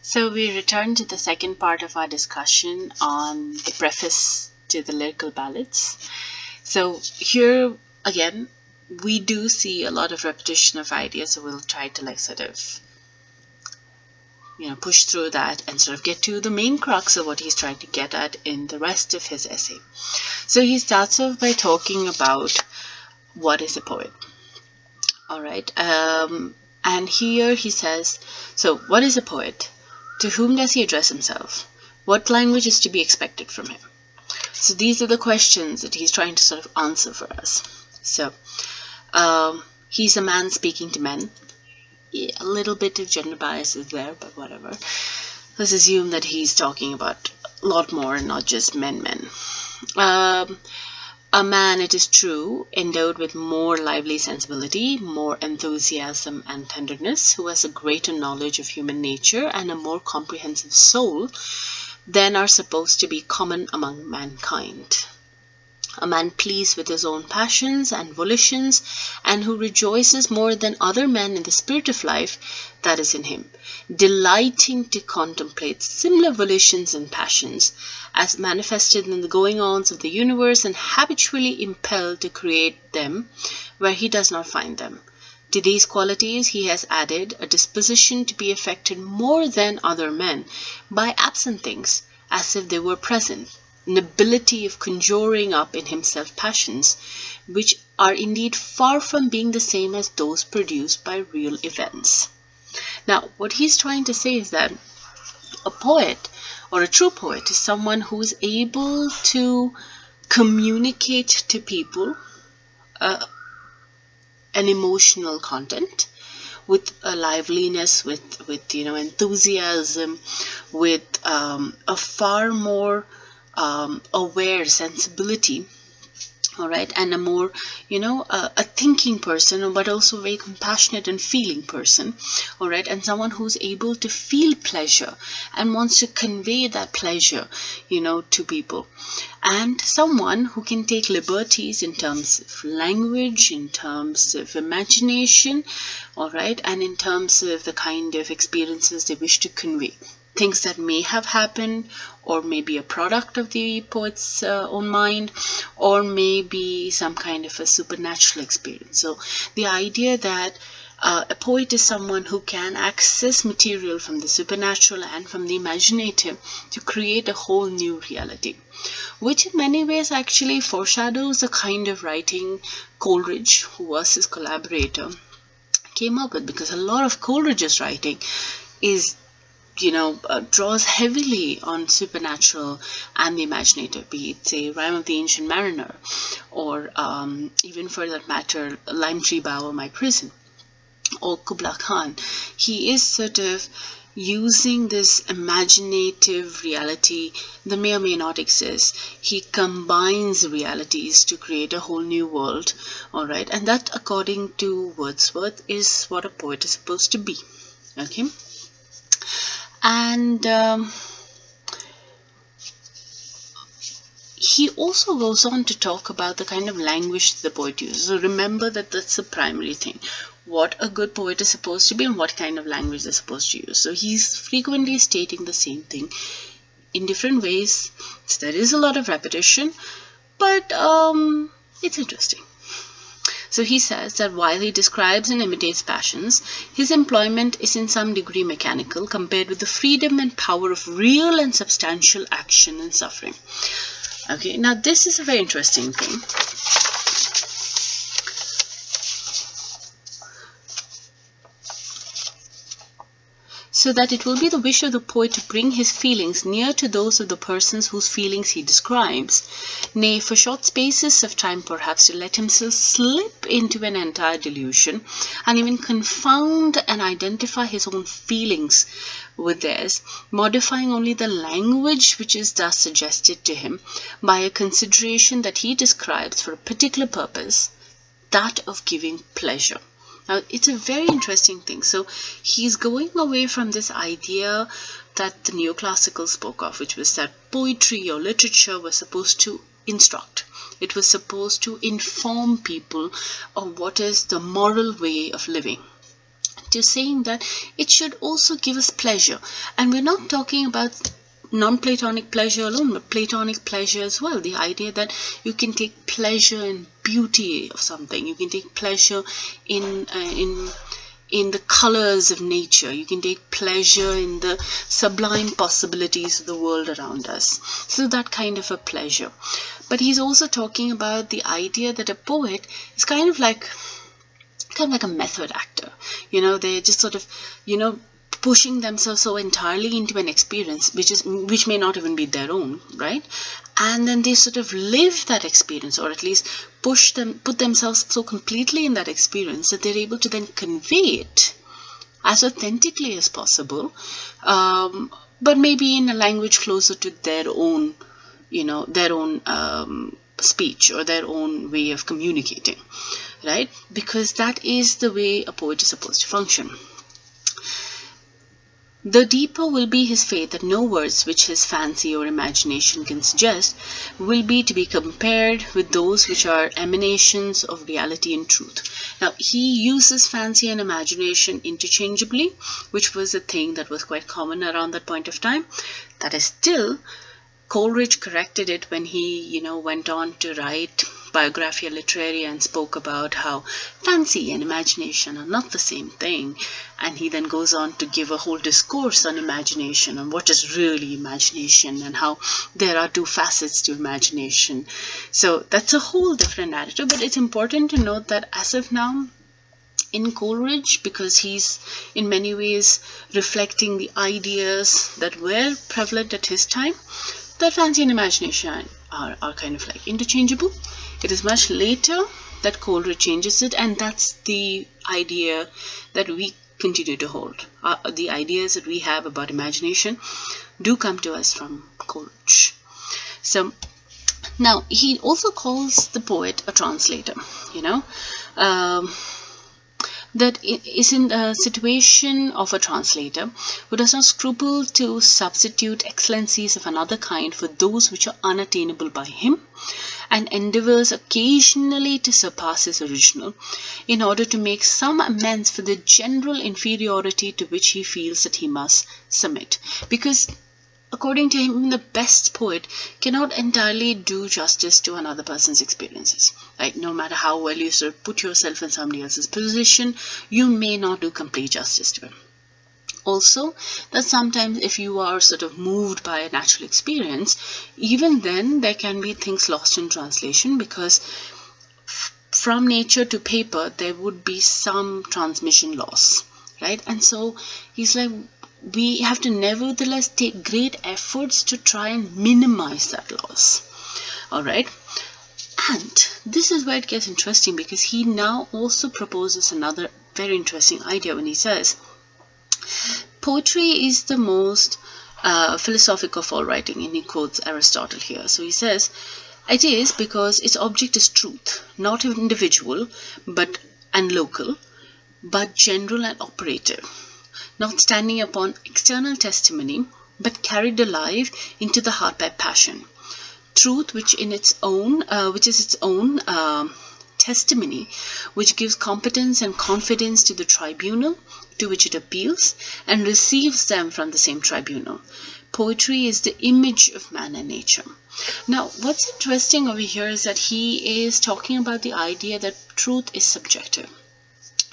So we return to the second part of our discussion on the preface to the Lyrical Ballads. So here again, we do see a lot of repetition of ideas, so we'll try to sort of push through that and sort of get to the main crux of what he's trying to get at in the rest of his essay. So he starts off by talking about what is a poet. All right. And here he says, so what is a poet? To whom does he address himself? What language is to be expected from him? So these are the questions that he's trying to sort of answer for us. So he's a man speaking to men. Yeah, a little bit of gender bias is there, but whatever. Let's assume that he's talking about a lot more and not just men. A man, it is true, endowed with more lively sensibility, more enthusiasm and tenderness, who has a greater knowledge of human nature and a more comprehensive soul than are supposed to be common among mankind. A man pleased with his own passions and volitions, and who rejoices more than other men in the spirit of life that is in him, delighting to contemplate similar volitions and passions as manifested in the going-ons of the universe, and habitually impelled to create them where he does not find them. To these qualities he has added a disposition to be affected more than other men by absent things, as if they were present, an ability of conjuring up in himself passions, which are indeed far from being the same as those produced by real events. Now, what he's trying to say is that a poet, or a true poet, is someone who is able to communicate to people an emotional content with a liveliness, with enthusiasm, with a far more aware sensibility, all right, and a more a thinking person, but also a very compassionate and feeling person, all right, and someone who's able to feel pleasure and wants to convey that pleasure to people, and someone who can take liberties in terms of language, in terms of imagination, all right, and in terms of the kind of experiences they wish to convey. Things that may have happened, or maybe a product of the poet's own mind, or maybe some kind of a supernatural experience. So the idea that a poet is someone who can access material from the supernatural and from the imaginative to create a whole new reality, which in many ways actually foreshadows the kind of writing Coleridge, who was his collaborator, came up with, because a lot of Coleridge's writing is draws heavily on supernatural and the imaginative, be it, say, Rime of the Ancient Mariner, or even for that matter, Lime Tree Bower, My Prison, or Kubla Khan. He is sort of using this imaginative reality that may or may not exist. He combines realities to create a whole new world, all right, and that, according to Wordsworth, is what a poet is supposed to be. Okay. And he also goes on to talk about the kind of language the poet uses. So remember that that's the primary thing. What a good poet is supposed to be and what kind of language they're supposed to use. So he's frequently stating the same thing in different ways. So there is a lot of repetition, but it's interesting. So he says that while he describes and imitates passions, his employment is in some degree mechanical compared with the freedom and power of real and substantial action and suffering. Okay, now this is a very interesting thing. So that it will be the wish of the poet to bring his feelings near to those of the persons whose feelings he describes, nay, for short spaces of time perhaps to let himself slip into an entire delusion, and even confound and identify his own feelings with theirs, modifying only the language which is thus suggested to him by a consideration that he describes for a particular purpose, that of giving pleasure. Now, it's a very interesting thing. So he's going away from this idea that the neoclassical spoke of, which was that poetry or literature was supposed to instruct. It was supposed to inform people of what is the moral way of living, to saying that it should also give us pleasure. And we're not talking about non-Platonic pleasure alone, but Platonic pleasure as well. The idea that you can take pleasure in beauty of something, you can take pleasure in the colors of nature, you can take pleasure in the sublime possibilities of the world around us. So that kind of a pleasure. But he's also talking about the idea that a poet is kind of like a method actor. They're just sort of, pushing themselves so entirely into an experience which may not even be their own, right? And then they sort of live that experience, or at least put themselves so completely in that experience that they're able to then convey it as authentically as possible, but maybe in a language closer to their own speech or their own way of communicating, right? Because that is the way a poet is supposed to function. The deeper will be his faith that no words which his fancy or imagination can suggest will be to be compared with those which are emanations of reality and truth. Now, he uses fancy and imagination interchangeably, which was a thing that was quite common around that point of time. That is still, Coleridge corrected it when he, went on to write Biographia Literaria and spoke about how fancy and imagination are not the same thing. And he then goes on to give a whole discourse on imagination, on what is really imagination, and how there are two facets to imagination. So that's a whole different narrative, but it's important to note that as of now, in Coleridge, because he's in many ways reflecting the ideas that were prevalent at his time, that fancy and imagination are kind of like interchangeable. It is much later that Coleridge changes it, and that's the idea that we continue to hold. The ideas that we have about imagination do come to us from Coleridge. So now he also calls the poet a translator, that is in the situation of a translator who does not scruple to substitute excellencies of another kind for those which are unattainable by him, and endeavors occasionally to surpass his original in order to make some amends for the general inferiority to which he feels that he must submit. Because according to him, the best poet cannot entirely do justice to another person's experiences. Right? No matter how well you sort of put yourself in somebody else's position, you may not do complete justice to it. Also, that sometimes if you are sort of moved by a natural experience, even then there can be things lost in translation, because from nature to paper there would be some transmission loss, right? And so he's like, we have to nevertheless take great efforts to try and minimize that loss. All right. And this is where it gets interesting, because he now also proposes another very interesting idea when he says, poetry is the most philosophic of all writing, and he quotes Aristotle here. So he says, it is because its object is truth, not individual and local, but general and operative, not standing upon external testimony, but carried alive into the heart by passion. Truth, which is its own testimony, which gives competence and confidence to the tribunal to which it appeals, and receives them from the same tribunal. Poetry is the image of man and nature. Now, what's interesting over here is that he is talking about the idea that truth is subjective.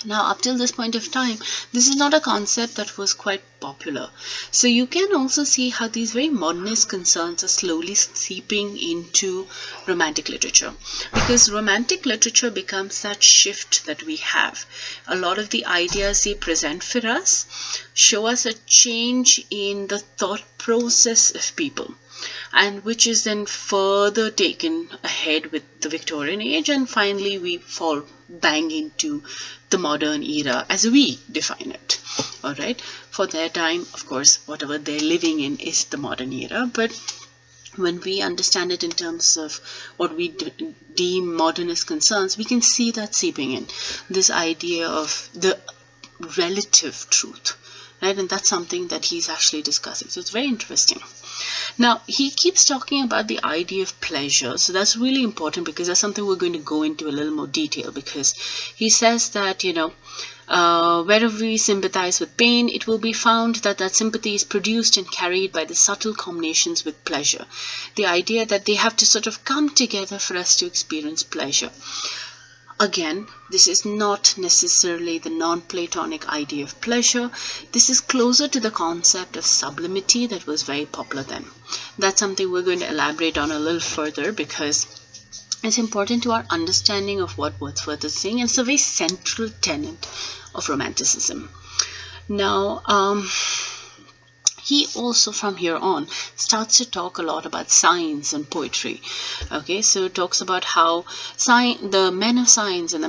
Now, up till this point of time, this is not a concept that was quite popular. So you can also see how these very modernist concerns are slowly seeping into romantic literature. Because romantic literature becomes that shift that we have. A lot of the ideas they present for us show us a change in the thought process of people, and which is then further taken ahead with the Victorian age, and finally we fall bang into the modern era as we define it. All right, for their time, of course, whatever they're living in is the modern era, but when we understand it in terms of what we deem modernist concerns, we can see that seeping in, this idea of the relative truth. right? And that's something that he's actually discussing. So it's very interesting. Now, he keeps talking about the idea of pleasure. So that's really important because that's something we're going to go into a little more detail, because he says that, wherever we sympathize with pain, it will be found that that sympathy is produced and carried by the subtle combinations with pleasure. The idea that they have to sort of come together for us to experience pleasure. Again, this is not necessarily the non-Platonic idea of pleasure. This is closer to the concept of sublimity that was very popular then. That's something we're going to elaborate on a little further, because it's important to our understanding of what Wordsworth is saying, and it's a very central tenet of Romanticism. Now, he also from here on starts to talk a lot about science and poetry. Okay, so talks about how the men of science and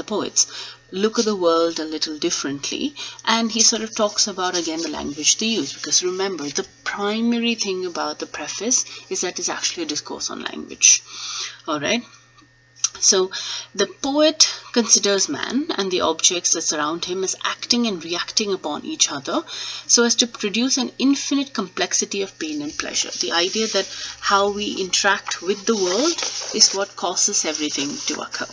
the poets look at the world a little differently, and he sort of talks about again the language they use, because remember, the primary thing about the preface is that it's actually a discourse on language. All right. So the poet considers man and the objects that surround him as acting and reacting upon each other so as to produce an infinite complexity of pain and pleasure. The idea that how we interact with the world is what causes everything to occur.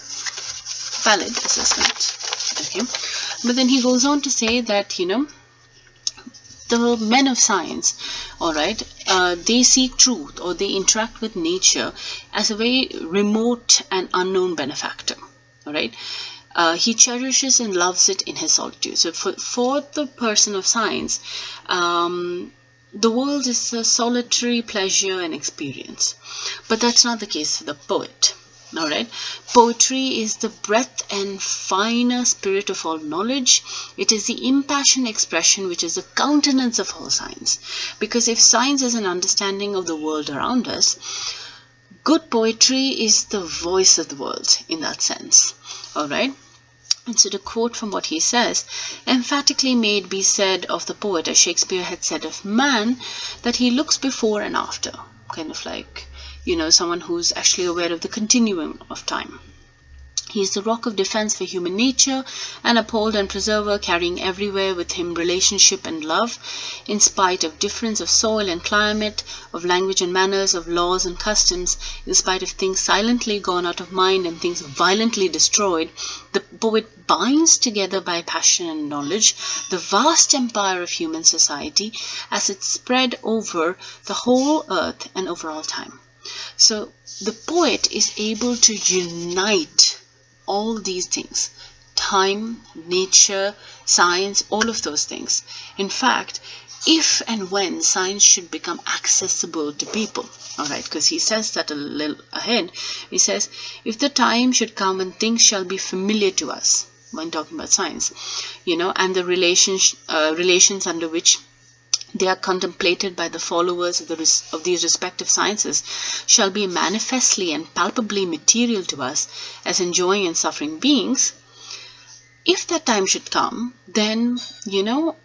Valid assessment. Okay. But then he goes on to say that, the men of science, all right, they seek truth, or they interact with nature as a very remote and unknown benefactor. All right, he cherishes and loves it in his solitude. So for the person of science, the world is a solitary pleasure and experience. But that's not the case for the poet. All right, poetry is the breadth and finer spirit of all knowledge. It is the impassioned expression which is the countenance of all science. Because if science is an understanding of the world around us, good poetry is the voice of the world in that sense. All right. And so to quote from what he says, emphatically may it be said of the poet, as Shakespeare had said of man, that he looks before and after, kind of like, someone who's actually aware of the continuum of time. He is the rock of defense for human nature, an upholder and preserver, carrying everywhere with him relationship and love, in spite of difference of soil and climate, of language and manners, of laws and customs, in spite of things silently gone out of mind and things violently destroyed. The poet binds together by passion and knowledge the vast empire of human society as it spread over the whole earth and over all time. So the poet is able to unite all these things, time, nature, science, all of those things. In fact, if and when science should become accessible to people, all right, because he says that a little ahead, he says, if the time should come when things shall be familiar to us, when talking about science, and the relations under which they are contemplated by the followers of these respective sciences, shall be manifestly and palpably material to us as enjoying and suffering beings. If that time should come, then, so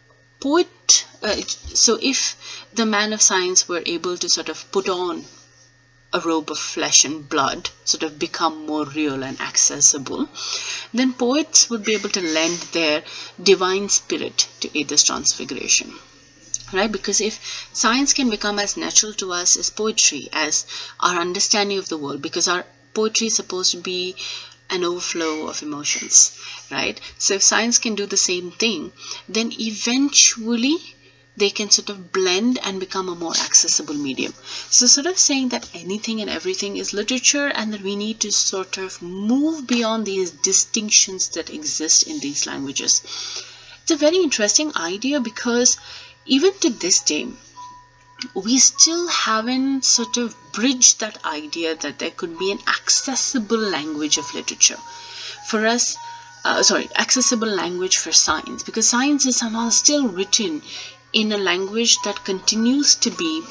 if the man of science were able to sort of put on a robe of flesh and blood, sort of become more real and accessible, then poets would be able to lend their divine spirit to aid this transfiguration. Right? Because if science can become as natural to us as poetry, as our understanding of the world, because our poetry is supposed to be an overflow of emotions, right? So if science can do the same thing, then eventually they can sort of blend and become a more accessible medium. So sort of saying that anything and everything is literature, and that we need to sort of move beyond these distinctions that exist in these languages. It's a very interesting idea, because even to this day, we still haven't sort of bridged that idea that there could be an accessible language of literature. For us, accessible language for science, because science is somehow still written in a language that continues to be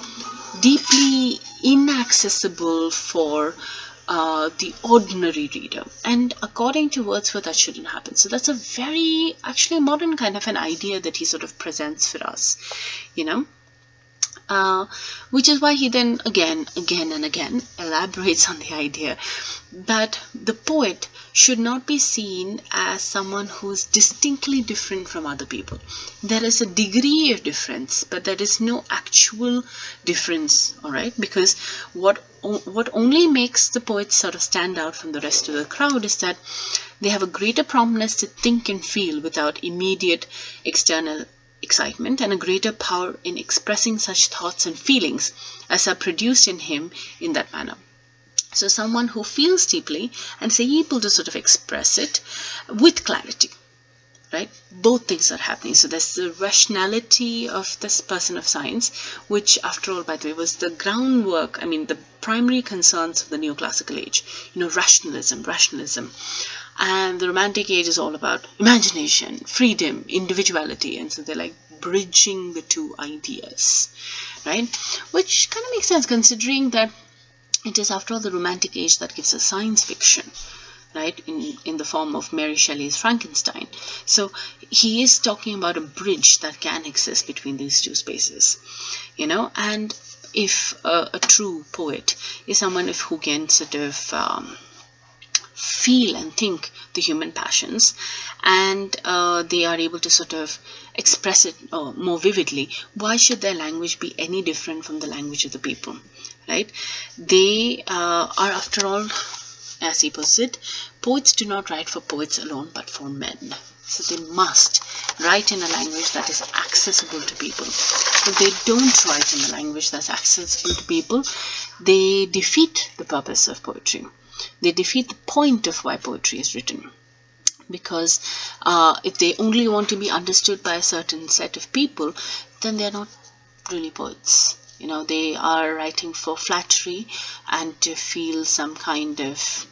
deeply inaccessible for the ordinary reader. And according to Wordsworth, that shouldn't happen. So that's a very, actually, modern kind of an idea that he sort of presents for us, Which is why he then again and again elaborates on the idea that the poet should not be seen as someone who is distinctly different from other people. There is a degree of difference, but there is no actual difference, all right? Because what only makes the poets sort of stand out from the rest of the crowd is that they have a greater promptness to think and feel without immediate external excitement, and a greater power in expressing such thoughts and feelings as are produced in him in that manner. So someone who feels deeply and is able to sort of express it with clarity, right? Both things are happening. So there's the rationality of this person of science, which after all, by the way, was the groundwork, the primary concerns of the neoclassical age, rationalism. And the Romantic age is all about imagination, freedom, individuality. And so they're like bridging the two ideas, right? Which kind of makes sense considering that it is, after all, the Romantic age that gives us science fiction, right, in the form of Mary Shelley's Frankenstein. So he is talking about a bridge that can exist between these two spaces, and if a true poet is someone who can sort of feel and think the human passions, and they are able to sort of express it more vividly, why should their language be any different from the language of the people, right? They are, after all, as he puts it, poets do not write for poets alone, but for men. So they must write in a language that is accessible to people. If they don't write in a language that's accessible to people, they defeat the purpose of poetry. They defeat the point of why poetry is written. Because if they only want to be understood by a certain set of people, then they're not really poets. They are writing for flattery and to feel some kind of,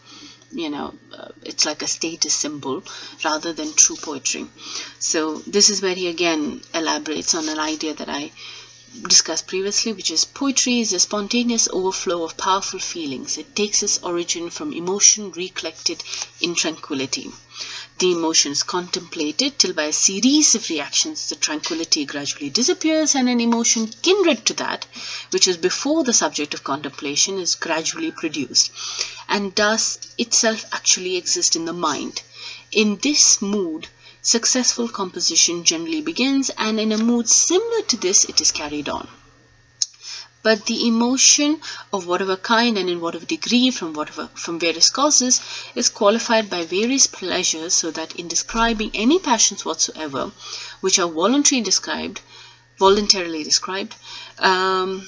it's like a status symbol rather than true poetry. So this is where he again elaborates on an idea that I discussed previously, which is poetry is a spontaneous overflow of powerful feelings. It takes its origin from emotion recollected in tranquility. The emotion is contemplated till by a series of reactions the tranquility gradually disappears, and an emotion kindred to that, which is before the subject of contemplation, is gradually produced, and does itself actually exist in the mind. In this mood, successful composition generally begins, and in a mood similar to this, it is carried on. But the emotion of whatever kind and in whatever degree from various causes is qualified by various pleasures, so that in describing any passions whatsoever which are voluntarily described, the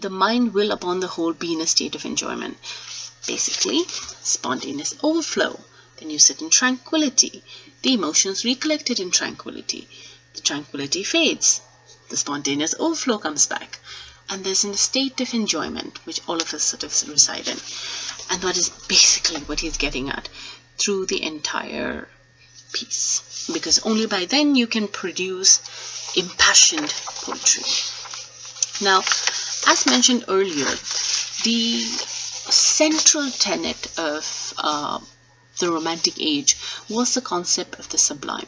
mind will upon the whole be in a state of enjoyment. Basically, spontaneous overflow. Then you sit in tranquility. The emotions recollected in tranquility. The tranquility fades. The spontaneous overflow comes back, and there's a state of enjoyment which all of us sort of reside in. And that is basically what he's getting at through the entire piece, because only by then you can produce impassioned poetry. Now, as mentioned earlier, the central tenet of the Romantic age was the concept of the sublime.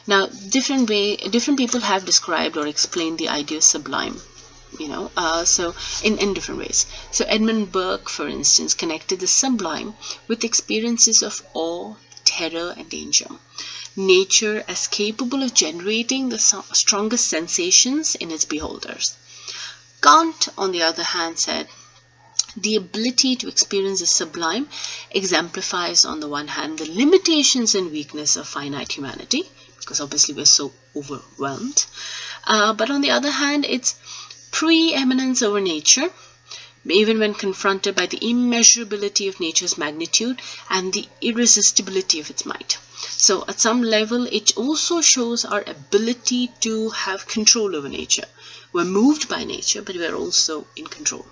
Now, different people have described or explained the idea of sublime, so in different ways. So Edmund Burke, for instance, connected the sublime with experiences of awe, terror, and danger. Nature as capable of generating the strongest sensations in its beholders. Kant, on the other hand, said, the ability to experience the sublime exemplifies, on the one hand, the limitations and weakness of finite humanity, because obviously we're so overwhelmed. But on the other hand, it's preeminence over nature, even when confronted by the immeasurability of nature's magnitude and the irresistibility of its might. So at some level, it also shows our ability to have control over nature. We're moved by nature, but we're also in control.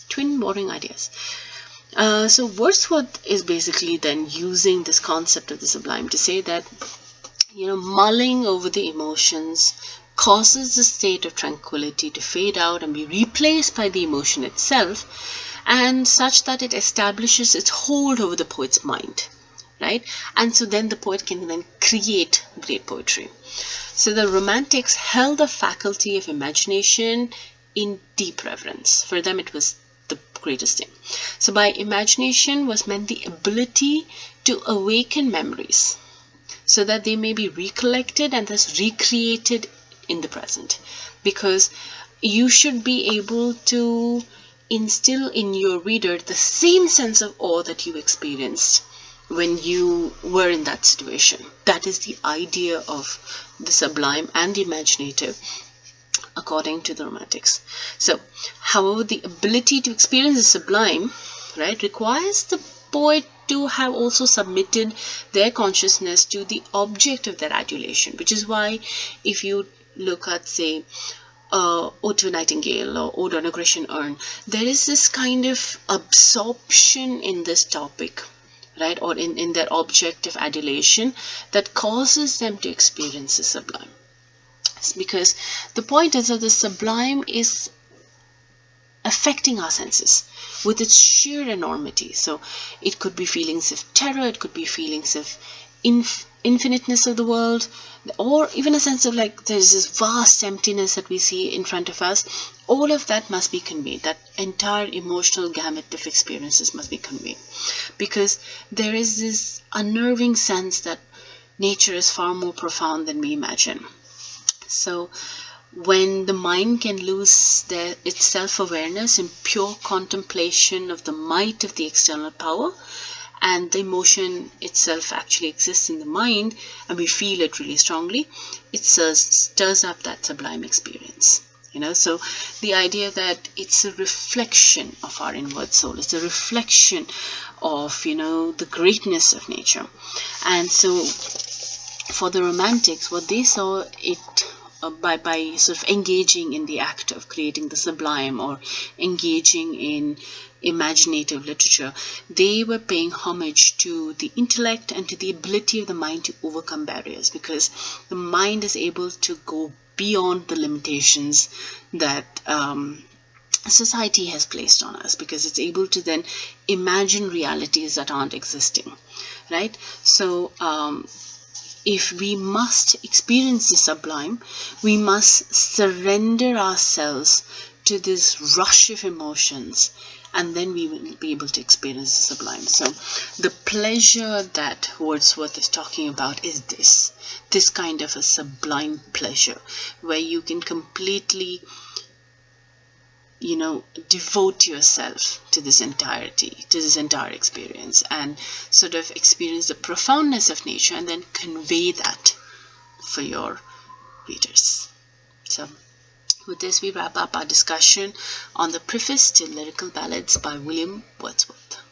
Twin warring ideas. So Wordsworth is basically then using this concept of the sublime to say that, mulling over the emotions causes the state of tranquility to fade out and be replaced by the emotion itself, and such that it establishes its hold over the poet's mind. right? And so then the poet can then create great poetry. So the Romantics held the faculty of imagination in deep reverence. For them, it was the greatest thing. So by imagination was meant the ability to awaken memories so that they may be recollected and thus recreated in the present. Because you should be able to instill in your reader the same sense of awe that you experienced when you were in that situation. That is the idea of the sublime and the imaginative, according to the Romantics. So, however, the ability to experience the sublime, right, requires the poet to have also submitted their consciousness to the object of their adulation, which is why if you look at, say, Ode to a Nightingale or Ode on a Grecian Urn, there is this kind of absorption in this topic, right, or in their object of adulation that causes them to experience the sublime. It's because the point is that the sublime is affecting our senses with its sheer enormity. So it could be feelings of terror, it could be feelings of infiniteness of the world, or even a sense of like there's this vast emptiness that we see in front of us. All of that must be conveyed. That entire emotional gamut of experiences must be conveyed, because there is this unnerving sense that nature is far more profound than we imagine. So when the mind can lose its self-awareness in pure contemplation of the might of the external power, and the emotion itself actually exists in the mind, and we feel it really strongly, it stirs up that sublime experience. So the idea that it's a reflection of our inward soul, it's a reflection of, the greatness of nature. And so for the Romantics, what they saw it by sort of engaging in the act of creating the sublime or engaging in imaginative literature, they were paying homage to the intellect and to the ability of the mind to overcome barriers, because the mind is able to go beyond the limitations that society has placed on us, because it's able to then imagine realities that aren't existing, right? So if we must experience the sublime, we must surrender ourselves to this rush of emotions, and then we will be able to experience the sublime. So the pleasure that Wordsworth is talking about is this kind of a sublime pleasure, where you can completely devote yourself to this entire experience, and sort of experience the profoundness of nature and then convey that for your readers. So with this, we wrap up our discussion on the preface to Lyrical Ballads by William Wordsworth.